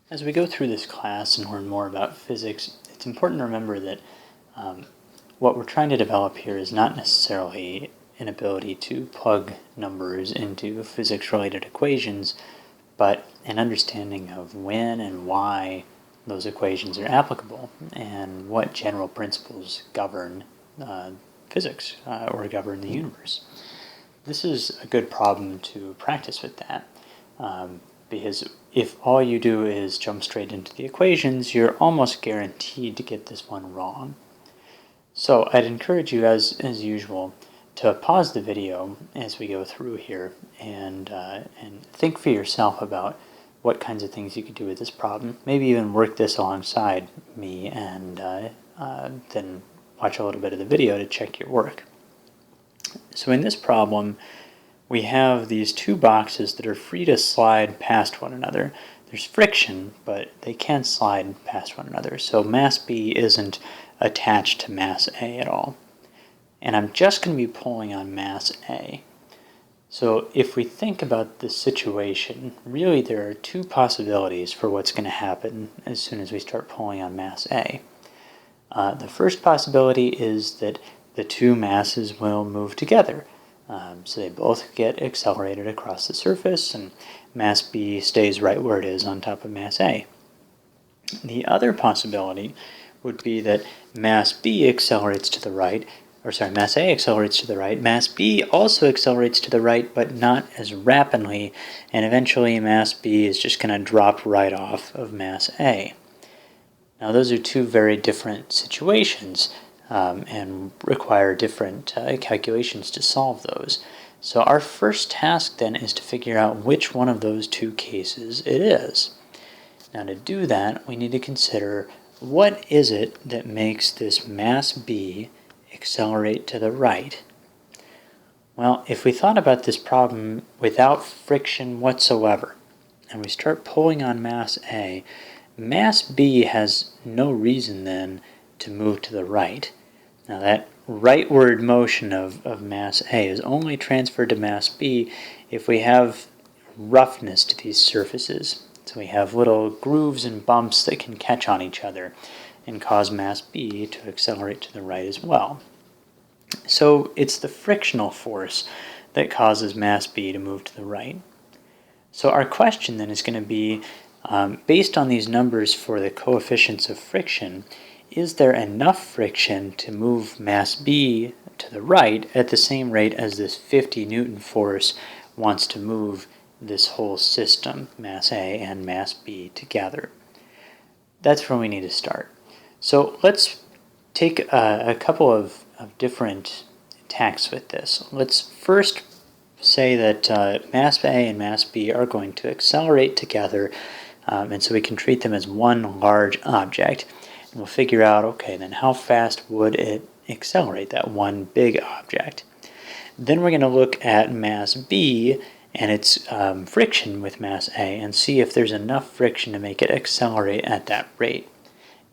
As we go through this class and learn more about physics, it's important to remember that what we're trying to develop here is not necessarily an ability to plug numbers into physics-related equations, but an understanding of when and why those equations are applicable and what general principles govern physics or govern the universe. This is a good problem to practice with that. Because if all you do is jump straight into the equations, you're almost guaranteed to get this one wrong. So I'd encourage you, as usual, to pause the video as we go through here and think for yourself about what kinds of things you could do with this problem. Maybe even work this alongside me and then watch a little bit of the video to check your work. So in this problem, we have these two boxes that are free to slide past one another. There's friction, but they can slide past one another. So mass B isn't attached to mass A at all. And I'm just going to be pulling on mass A. So if we think about this situation, really there are two possibilities for what's going to happen as soon as we start pulling on mass A. The first possibility is that the two masses will move together. So they both get accelerated across the surface, and mass B stays right where it is on top of mass A. The other possibility would be that mass B accelerates to the right, mass A accelerates to the right, mass B also accelerates to the right, but not as rapidly, and eventually mass B is just going to drop right off of mass A. Now those are two very different situations. And require different calculations to solve those. So our first task then is to figure out which one of those two cases it is. Now to do that, we need to consider what is it that makes this mass B accelerate to the right. Well, if we thought about this problem without friction whatsoever, and we start pulling on mass A, mass B has no reason then to move to the right. Now that rightward motion of mass A is only transferred to mass B if we have roughness to these surfaces. So we have little grooves and bumps that can catch on each other and cause mass B to accelerate to the right as well. So it's the frictional force that causes mass B to move to the right. So our question then is going to be, based on these numbers for the coefficients of friction, is there enough friction to move mass B to the right at the same rate as this 50 Newton force wants to move this whole system, mass A and mass B, together? That's where we need to start. So let's take a couple of different tacks with this. Let's first say that mass A and mass B are going to accelerate together, and so we can treat them as one large object. And we'll figure out, okay, then how fast would it accelerate, that one big object? Then we're going to look at mass B and its friction with mass A and see if there's enough friction to make it accelerate at that rate.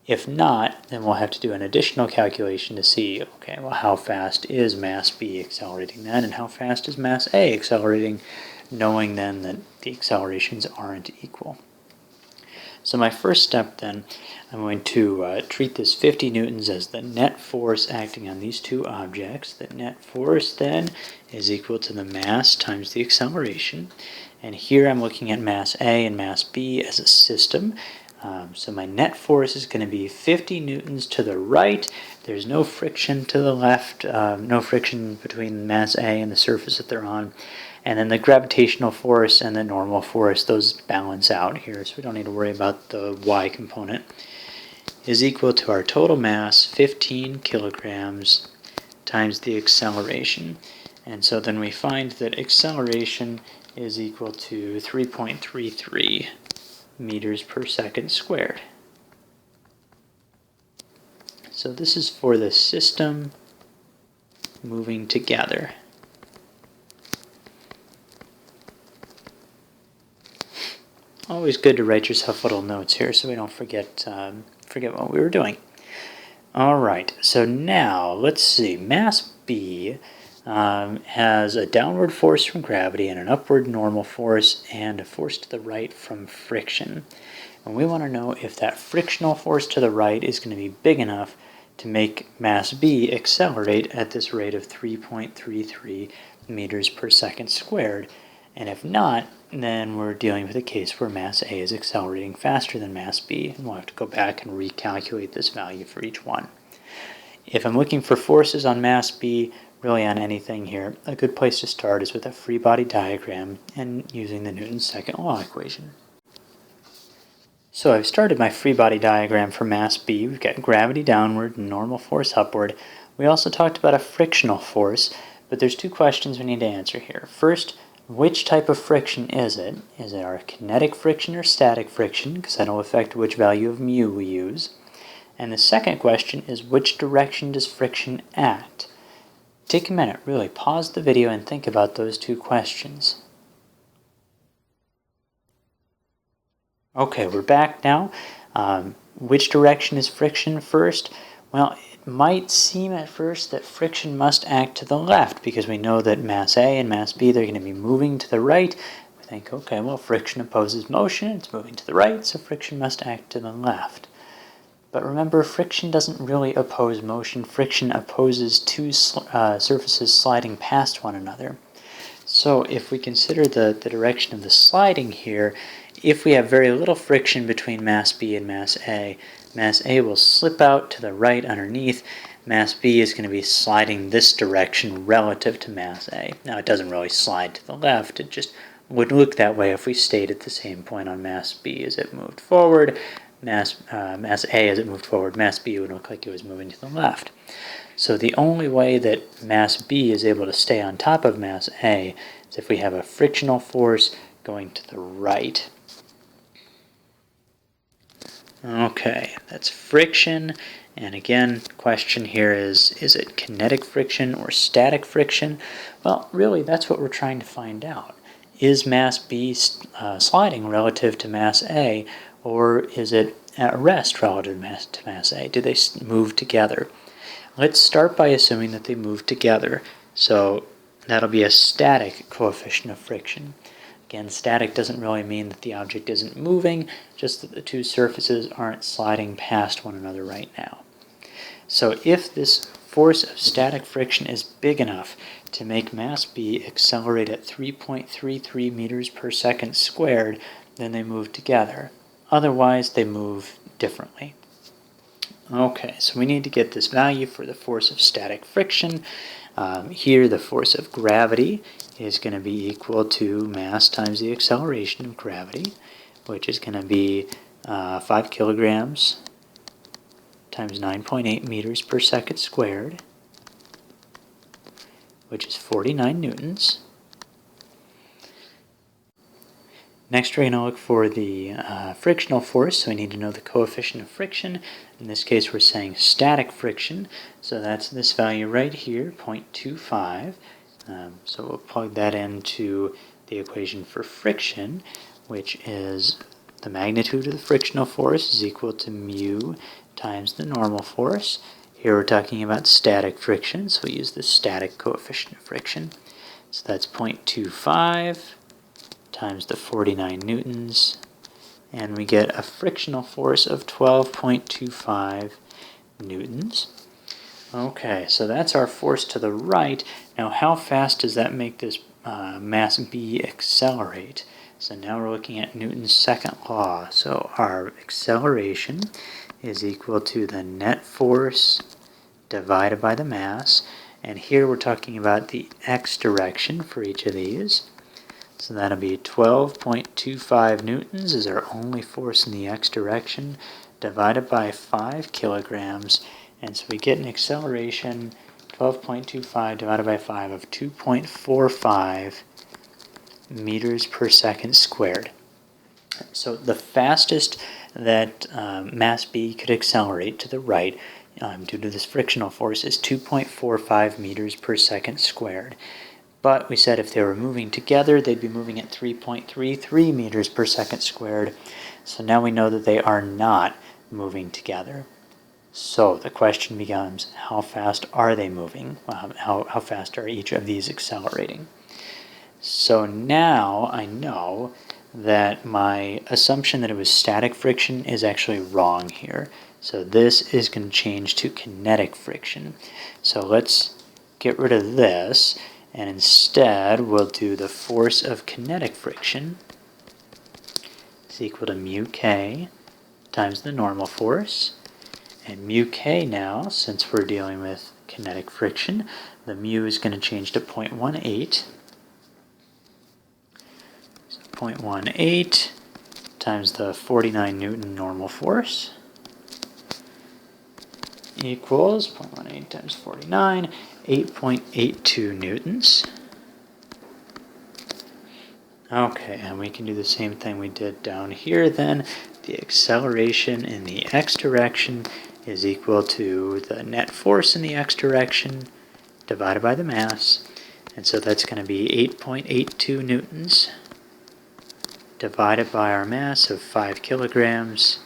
If not, then we'll have to do an additional calculation to see, okay, well, how fast is mass B accelerating then, and how fast is mass A accelerating, knowing then that the accelerations aren't equal. So my first step then, I'm going to treat this 50 newtons as the net force acting on these two objects. The net force then is equal to the mass times the acceleration. And here I'm looking at mass A and mass B as a system. So my net force is going to be 50 newtons to the right. There's no friction to the left, no friction between mass A and the surface that they're on. And then the gravitational force and the normal force, those balance out here, so we don't need to worry about the y component, is equal to our total mass, 15 kilograms, times the acceleration. And so then we find that acceleration is equal to 3.33 meters per second squared. So this is for the system moving together. Always good to write yourself little notes here so we don't forget what we were doing. All right, so now let's see. Mass B has a downward force from gravity and an upward normal force and a force to the right from friction. And we want to know if that frictional force to the right is going to be big enough to make mass B accelerate at this rate of 3.33 meters per second squared. And if not, then we're dealing with a case where mass A is accelerating faster than mass B, and we'll have to go back and recalculate this value for each one. If I'm looking for forces on mass B, really on anything here, a good place to start is with a free body diagram and using the Newton's second law equation. So I've started my free body diagram for mass B. We've got gravity downward and normal force upward. We also talked about a frictional force, but there's two questions we need to answer here. First, which type of friction is it? Is it our kinetic friction or static friction? Because that'll affect which value of mu we use. And the second question is, which direction does friction act? Take a minute, really pause the video and think about those two questions. Okay, we're back now. Which direction is friction first? Well, it might seem at first that friction must act to the left because we know that mass A and mass B, they're going to be moving to the right. We think, okay, well, friction opposes motion. It's moving to the right, so friction must act to the left. But remember, friction doesn't really oppose motion. Friction opposes two surfaces sliding past one another. So if we consider the direction of the sliding here, if we have very little friction between mass B and mass A will slip out to the right underneath. Mass B is going to be sliding this direction relative to mass A. Now, it doesn't really slide to the left. It just would look that way if we stayed at the same point on mass B as it moved forward. Mass A as it moved forward, mass B would look like it was moving to the left. So the only way that mass B is able to stay on top of mass A is if we have a frictional force going to the right. Okay, that's friction. And again, question here is it kinetic friction or static friction? Well, really, that's what we're trying to find out. Is mass B sliding relative to mass A, or is it at rest relative to mass A? Do they move together? Let's start by assuming that they move together. So that'll be a static coefficient of friction. Again, static doesn't really mean that the object isn't moving, just that the two surfaces aren't sliding past one another right now. So if this force of static friction is big enough to make mass B accelerate at 3.33 meters per second squared, then they move together. Otherwise, they move differently. Okay, so we need to get this value for the force of static friction. Here, the force of gravity is going to be equal to mass times the acceleration of gravity, which is going to be 5 kilograms times 9.8 meters per second squared, which is 49 newtons. Next, we're going to look for the frictional force, so we need to know the coefficient of friction. In this case, we're saying static friction, so that's this value right here, 0.25. So we'll plug that into the equation for friction, which is the magnitude of the frictional force is equal to mu times the normal force. Here we're talking about static friction, so we use the static coefficient of friction. So that's 0.25 times the 49 newtons, and we get a frictional force of 12.25 newtons. Okay, so that's our force to the right. Now, how fast does that make this mass B accelerate? So now we're looking at Newton's second law. So our acceleration is equal to the net force divided by the mass. And here we're talking about the x direction for each of these. So that'll be 12.25 newtons is our only force in the x direction, divided by 5 kilograms. And so we get an acceleration, 12.25 divided by 5, of 2.45 meters per second squared. So the fastest that mass B could accelerate to the right due to this frictional force is 2.45 meters per second squared. But we said if they were moving together, they'd be moving at 3.33 meters per second squared. So now we know that they are not moving together. So the question becomes, how fast are they moving? How fast are each of these accelerating? So now I know that my assumption that it was static friction is actually wrong here. So this is going to change to kinetic friction. So let's get rid of this, and instead we'll do the force of kinetic friction is equal to mu k times the normal force. And mu k now, since we're dealing with kinetic friction, the mu is going to change to 0.18. So 0.18 times the 49 Newton normal force equals 0.18 times 49, 8.82 newtons. Okay, and we can do the same thing we did down here then. The acceleration in the x direction is equal to the net force in the x direction divided by the mass. And so that's going to be 8.82 newtons divided by our mass of 5 kilograms.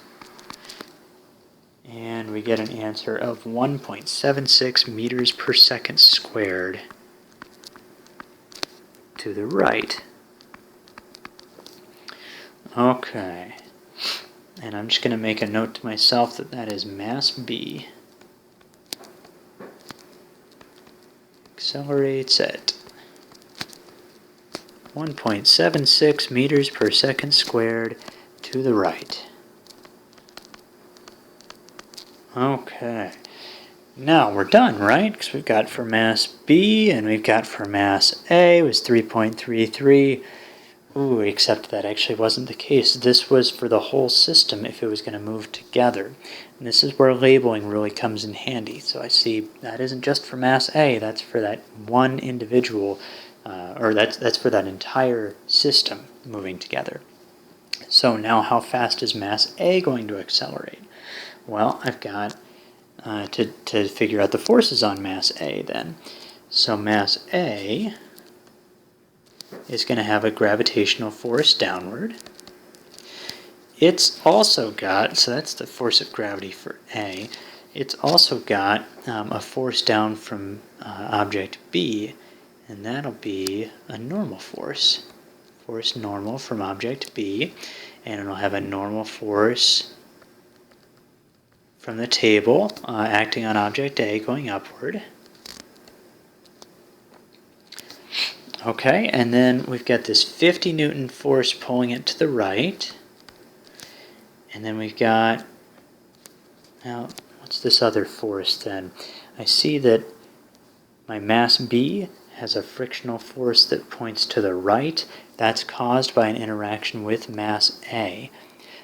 And we get an answer of 1.76 meters per second squared to the right. Okay. And I'm just going to make a note to myself that that is mass B. Accelerates at 1.76 meters per second squared to the right. Okay. Now we're done, right? Because we've got for mass B and we've got for mass A was 3.33. Ooh, except that actually wasn't the case. This was for the whole system if it was going to move together. And this is where labeling really comes in handy. So I see that isn't just for mass A, that's for that one individual, or that's for that entire system moving together. So now how fast is mass A going to accelerate? Well, I've got to figure out the forces on mass A then. So mass A is going to have a gravitational force downward. It's also got, so that's the force of gravity for A, it's also got a force down from object B, and that'll be a normal force. Force normal from object B, and it'll have a normal force from the table acting on object A going upward. Okay, and then we've got this 50 Newton force pulling it to the right. And then we've got, now, what's this other force then? I see that my mass B has a frictional force that points to the right. That's caused by an interaction with mass A.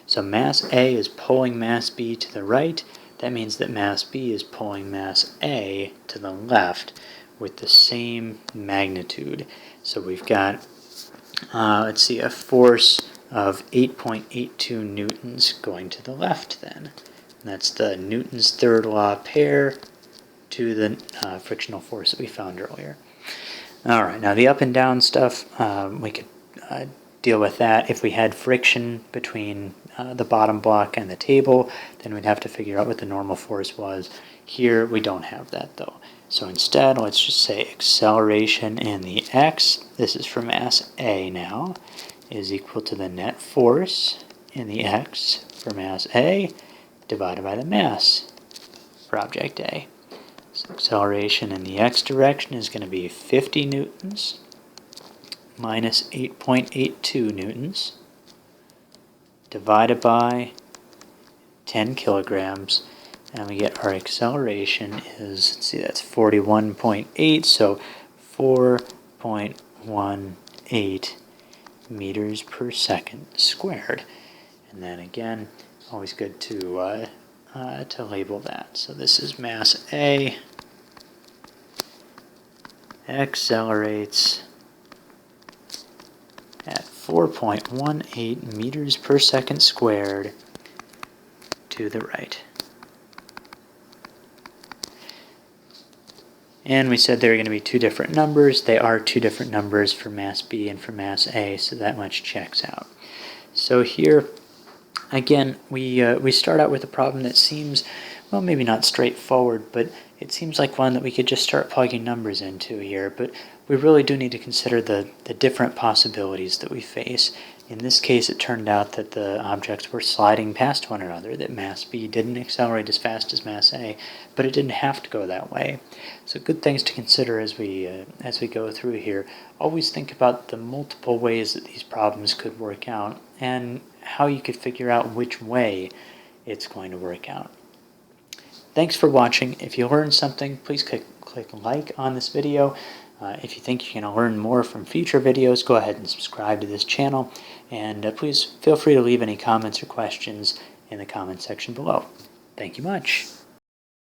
So mass A is pulling mass B to the right. That means that mass B is pulling mass A to the left with the same magnitude. So we've got, let's see, a force of 8.82 newtons going to the left then. And that's the Newton's third law pair to the frictional force that we found earlier. All right, now the up and down stuff, we could deal with that. If we had friction between the bottom block and the table, then we'd have to figure out what the normal force was. Here we don't have that though. So instead, let's just say acceleration in the x, this is for mass A now, is equal to the net force in the x for mass A divided by the mass for object A. So acceleration in the x direction is going to be 50 newtons minus 8.82 newtons divided by 10 kilograms. And we get our acceleration is, let's see, that's 41.8, so 4.18 meters per second squared. And then again, always good to label that. So this is mass A, accelerates at 4.18 meters per second squared to the right. And we said there are going to be two different numbers. They are two different numbers for mass B and for mass A, so that much checks out. So here, again, we start out with a problem that seems, well, maybe not straightforward, but it seems like one that we could just start plugging numbers into here. But we really do need to consider the different possibilities that we face. In this case, it turned out that the objects were sliding past one another, that mass B didn't accelerate as fast as mass A, but it didn't have to go that way. So good things to consider as we go through here. Always think about the multiple ways that these problems could work out and how you could figure out which way it's going to work out. Thanks for watching. If you learned something, please click like on this video. If you think you're going to learn more from future videos, go ahead and subscribe to this channel. And please feel free to leave any comments or questions in the comment section below. Thank you much.